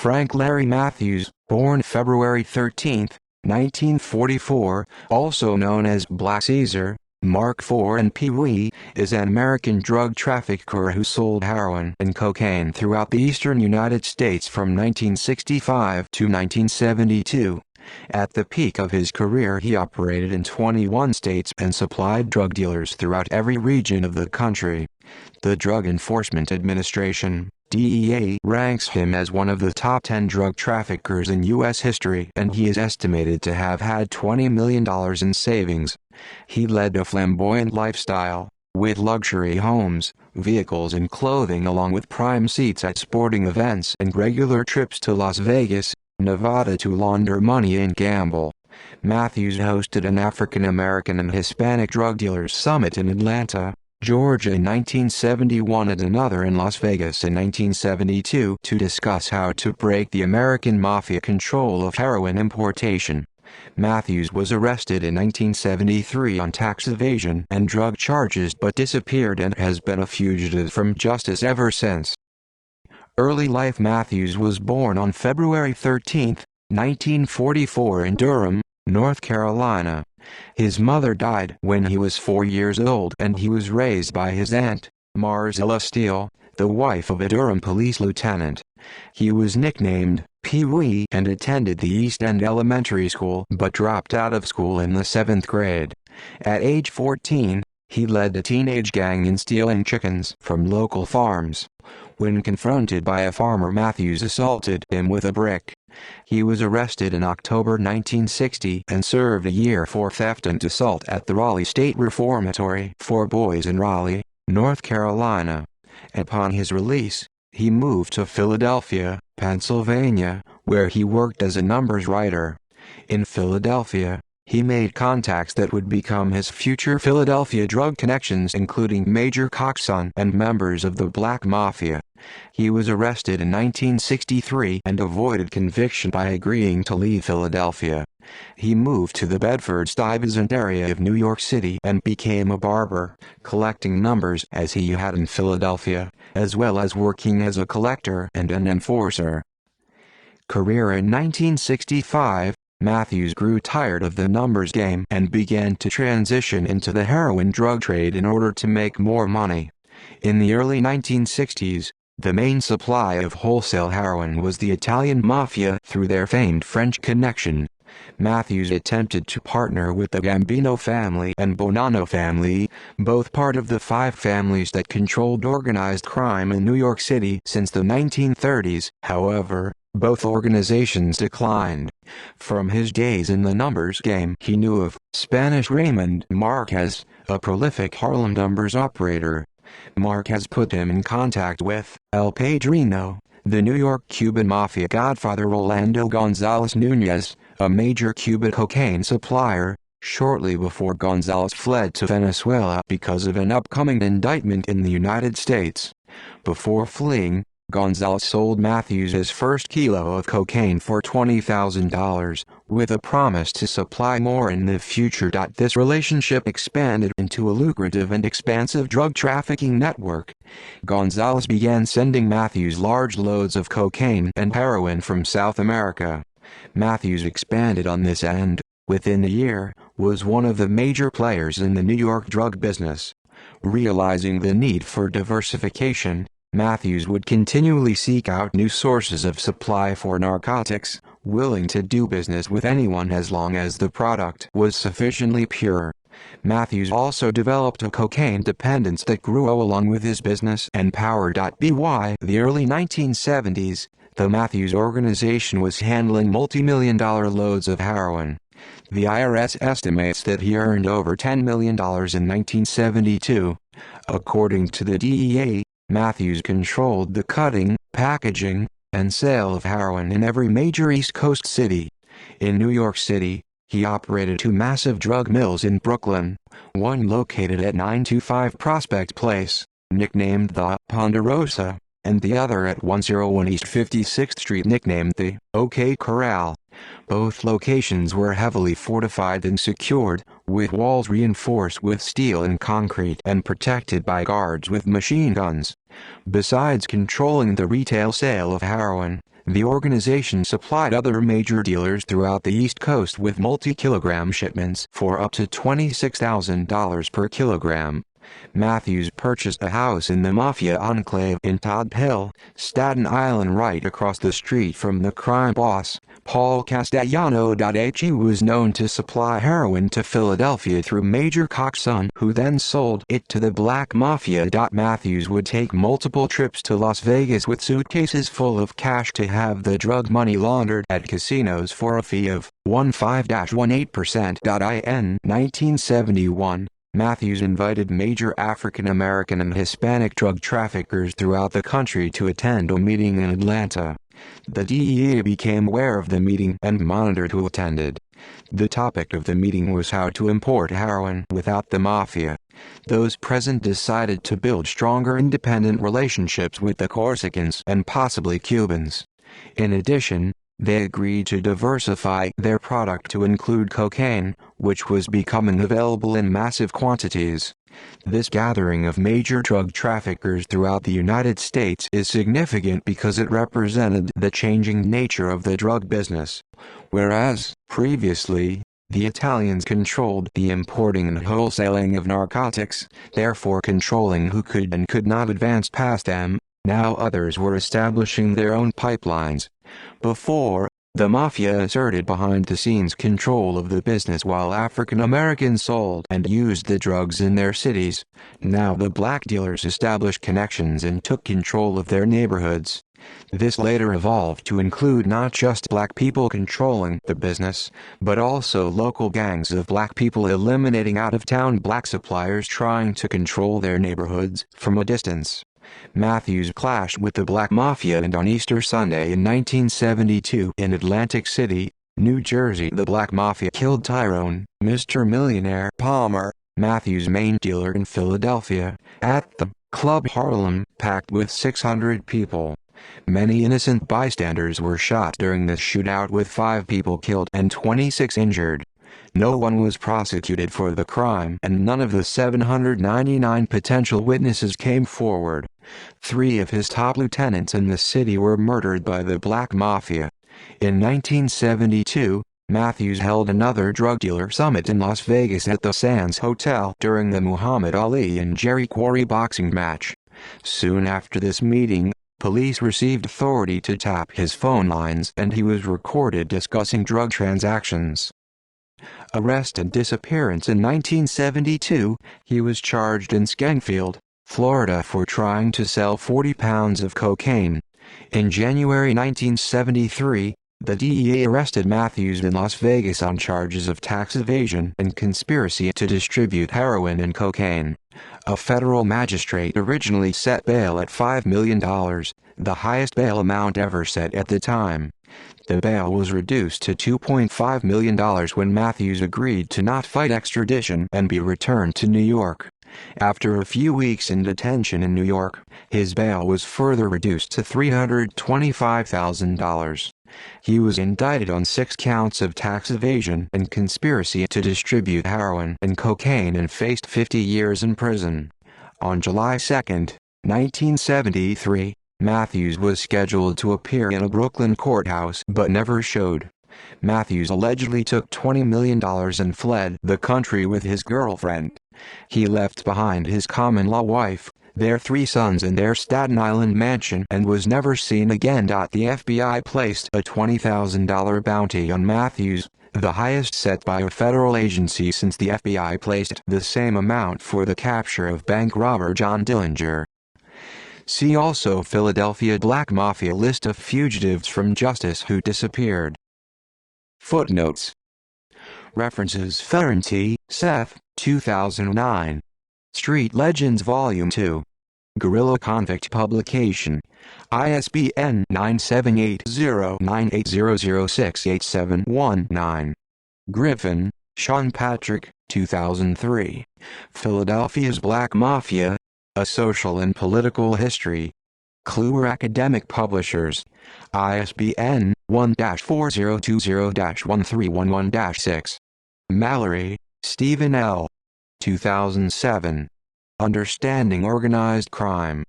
Frank Larry Matthews, born February 13, 1944, also known as Black Caesar, Mark IV and Pee Wee, is an American drug trafficker who sold heroin and cocaine throughout the eastern United States from 1965 to 1972. At the peak of his career, he operated in 21 states and supplied drug dealers throughout every region of the country. The Drug Enforcement Administration, DEA, ranks him as one of the top 10 drug traffickers in U.S. history, and he is estimated to have had $20 million in savings. He led a flamboyant lifestyle, with luxury homes, vehicles and clothing, along with prime seats at sporting events and regular trips to Las Vegas, Nevada to launder money and gamble. Matthews hosted an African American and Hispanic drug dealers summit in Atlanta, Georgia in 1971 and another in Las Vegas in 1972 to discuss how to break the American mafia control of heroin importation. Matthews was arrested in 1973 on tax evasion and drug charges but disappeared and has been a fugitive from justice ever since. Early life. Matthews was born on February 13, 1944 in Durham, North Carolina. His mother died when he was 4 years old and he was raised by his aunt, Marzilla Steele, the wife of a Durham police lieutenant. He was nicknamed Pee Wee and attended the East End Elementary School but dropped out of school in the 7th grade. At age 14, he led a teenage gang in stealing chickens from local farms. When confronted by a farmer, Matthews assaulted him with a brick. He was arrested in October 1960 and served a year for theft and assault at the Raleigh State Reformatory for Boys in Raleigh, North Carolina. Upon his release, he moved to Philadelphia, Pennsylvania, where he worked as a numbers writer. In Philadelphia, he made contacts that would become his future Philadelphia drug connections, including Major Coxon and members of the Black Mafia. He was arrested in 1963 and avoided conviction by agreeing to leave Philadelphia. He moved to the Bedford-Stuyvesant area of New York City and became a barber, collecting numbers as he had in Philadelphia, as well as working as a collector and an enforcer. Career. In 1965, Matthews grew tired of the numbers game and began to transition into the heroin drug trade in order to make more money. In the early 1960s, the main supply of wholesale heroin was the Italian mafia through their famed French connection. Matthews attempted to partner with the Gambino family and Bonanno family, both part of the 5 families that controlled organized crime in New York City since the 1930s. However, both organizations declined. From his days in the numbers game, he knew of Spanish Raymond Marquez, a prolific Harlem numbers operator. Marquez put him in contact with El Padrino, the New York Cuban mafia godfather Rolando Gonzalez Nunez, a major Cuban cocaine supplier, shortly before Gonzalez fled to Venezuela because of an upcoming indictment in the United States. Before fleeing, Gonzalez sold Matthews his first kilo of cocaine for $20,000, with a promise to supply more in the future. This relationship expanded into a lucrative and expansive drug trafficking network. Gonzalez began sending Matthews large loads of cocaine and heroin from South America. Matthews expanded on this and, within a year, was one of the major players in the New York drug business. Realizing the need for diversification, Matthews would continually seek out new sources of supply for narcotics, willing to do business with anyone as long as the product was sufficiently pure. Matthews also developed a cocaine dependence that grew along with his business and power. By the early 1970s, the Matthews organization was handling multi-million-dollar loads of heroin. The IRS estimates that he earned over $10 million in 1972. According to the DEA, Matthews controlled the cutting, packaging, and sale of heroin in every major East Coast city. In New York City, he operated 2 massive drug mills in Brooklyn, one located at 925 Prospect Place, nicknamed the Ponderosa, and the other at 101 East 56th Street, nicknamed the OK Corral. Both locations were heavily fortified and secured, with walls reinforced with steel and concrete and protected by guards with machine guns. Besides controlling the retail sale of heroin, The organization supplied other major dealers throughout the East Coast with multi-kilogram shipments for up to $26,000 per kilogram. Matthews purchased a house in the Mafia enclave in Todd Hill, Staten Island, right across the street from the crime boss, Paul Castellano. He was known to supply heroin to Philadelphia through Major Koch's son, who then sold it to the Black Mafia. Matthews would take multiple trips to Las Vegas with suitcases full of cash to have the drug money laundered at casinos for a fee of 15-18%. In 1971, Matthews invited major African American and Hispanic drug traffickers throughout the country to attend a meeting in Atlanta. The DEA became aware of the meeting and monitored who attended. The topic of the meeting was how to import heroin without the mafia. Those present decided to build stronger independent relationships with the Corsicans and possibly Cubans. In addition, they agreed to diversify their product to include cocaine, which was becoming available in massive quantities. This gathering of major drug traffickers throughout the United States is significant because it represented the changing nature of the drug business. Whereas, previously, the Italians controlled the importing and wholesaling of narcotics, therefore controlling who could and could not advance past them, now others were establishing their own pipelines. Before, the mafia asserted behind-the-scenes control of the business while African Americans sold and used the drugs in their cities. Now the black dealers established connections and took control of their neighborhoods. This later evolved to include not just black people controlling the business, but also local gangs of black people eliminating out-of-town black suppliers trying to control their neighborhoods from a distance. Matthews clashed with the Black Mafia, and on Easter Sunday in 1972 in Atlantic City, New Jersey, the Black Mafia killed Tyrone, Mr. Millionaire Palmer, Matthews' main dealer in Philadelphia, at the Club Harlem, packed with 600 people. Many innocent bystanders were shot during this shootout, with 5 people killed and 26 injured. No one was prosecuted for the crime, and none of the 799 potential witnesses came forward. 3 of his top lieutenants in the city were murdered by the Black Mafia. In 1972, Matthews held another drug dealer summit in Las Vegas at the Sands Hotel during the Muhammad Ali and Jerry Quarry boxing match. Soon after this meeting, police received authority to tap his phone lines, and he was recorded discussing drug transactions. Arrest and disappearance. In 1972, he was charged in Skanefield, Florida for trying to sell 40 pounds of cocaine. In January 1973, the DEA arrested Matthews in Las Vegas on charges of tax evasion and conspiracy to distribute heroin and cocaine. A federal magistrate originally set bail at $5 million, the highest bail amount ever set at the time. The bail was reduced to $2.5 million when Matthews agreed to not fight extradition and be returned to New York. After a few weeks in detention in New York, his bail was further reduced to $325,000. He was indicted on 6 counts of tax evasion and conspiracy to distribute heroin and cocaine and faced 50 years in prison. On July 2, 1973, Matthews was scheduled to appear in a Brooklyn courthouse but never showed. Matthews allegedly took $20 million and fled the country with his girlfriend. He left behind his common-law wife, their 3 sons and their Staten Island mansion, and was never seen again. The FBI placed a $20,000 bounty on Matthews, the highest set by a federal agency since the FBI placed the same amount for the capture of bank robber John Dillinger. See also Philadelphia Black Mafia list of fugitives from justice who disappeared. Footnotes. References: Ferranti, Seth, 2009. Street Legends Volume 2. Guerrilla Convict Publication. ISBN 978-0-98006871-9. Griffin, Sean Patrick, 2003. Philadelphia's Black Mafia, A Social and Political History. Kluwer Academic Publishers. ISBN 1-4020-1311-6. Mallory, Stephen L. 2007. Understanding Organized Crime.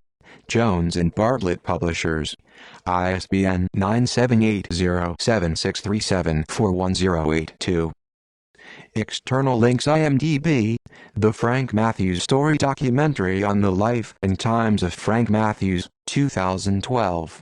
Jones and Bartlett Publishers. ISBN 978-0-7637-41082. External links: IMDb, The Frank Matthews Story documentary on the life and times of Frank Matthews, 2012.